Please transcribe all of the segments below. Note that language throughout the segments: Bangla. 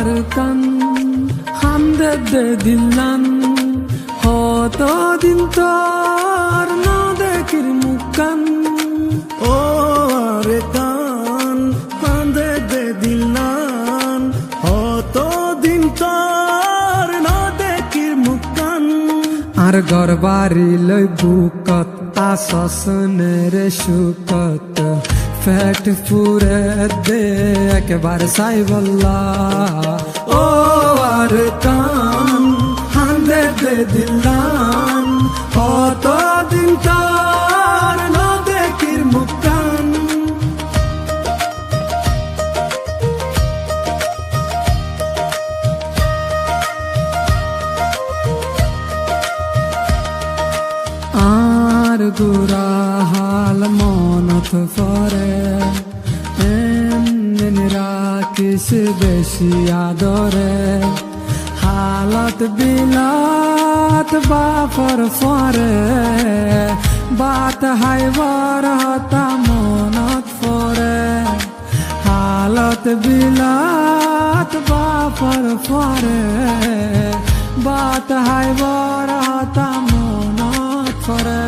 আর কান হামদে দে দিলান হতো দিন তোর না দেখির মুখান ও আর কান হামদে দে দিলান হতো দিন তোর না দেখির মুখান আর ঘর বাড়ি লই বুকত আসনের সুকত ফ্যাট পুরে দে একবার সাই বল্লা ও আর কান হান্দে দে দিলান কত দিন তার না দেখির মুখান আর গুরা হাল মনত পরে এমনি রাখিস বেশি আদরে হালত বিলাত বাফর ফরে বাত হাইবার হতা মনত পরে হালত বিলাত বাফর ফরে বাত হাইবার হতা মনত পরে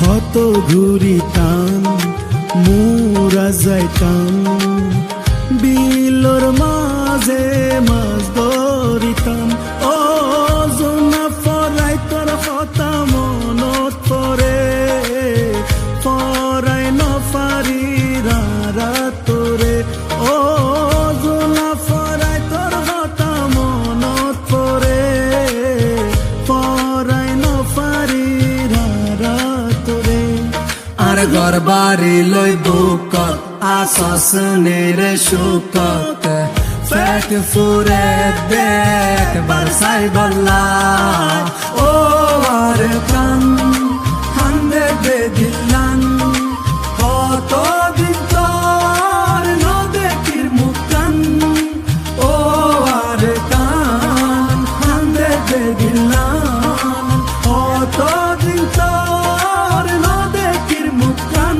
হত ঘুরিতাম মুরা যাইতাম বিলর মাঝে মাছ ধরিতাম ও জোনা ফরাই তোর কথা মনত পরে ফরাই নফারি রাত তোরে ও জোনা ফরাই তোর কথা মনত পরে ফরাই নফারি রাত তোরে আর ঘর বাড়ি লই বুকত আসনের সুকত ফ্যাট ফুরে দেখ বারসাই বল্লা ও আর কান হান্দে দে দিলান কত দিন তোর না দেখির মুখান ও আর কান হান্দে দে দিলান কত দিন তোর না দেখির মুখান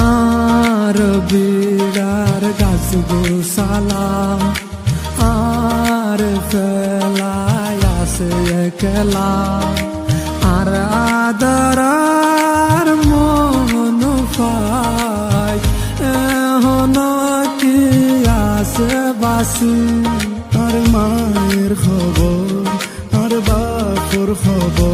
আর বিড়ার গাছ গোসালাম আর ফেলায় আসে একলা আর আদরার মন পাই এখন কি আসে বাসি আর মায়ের খবর আর বাপর খবর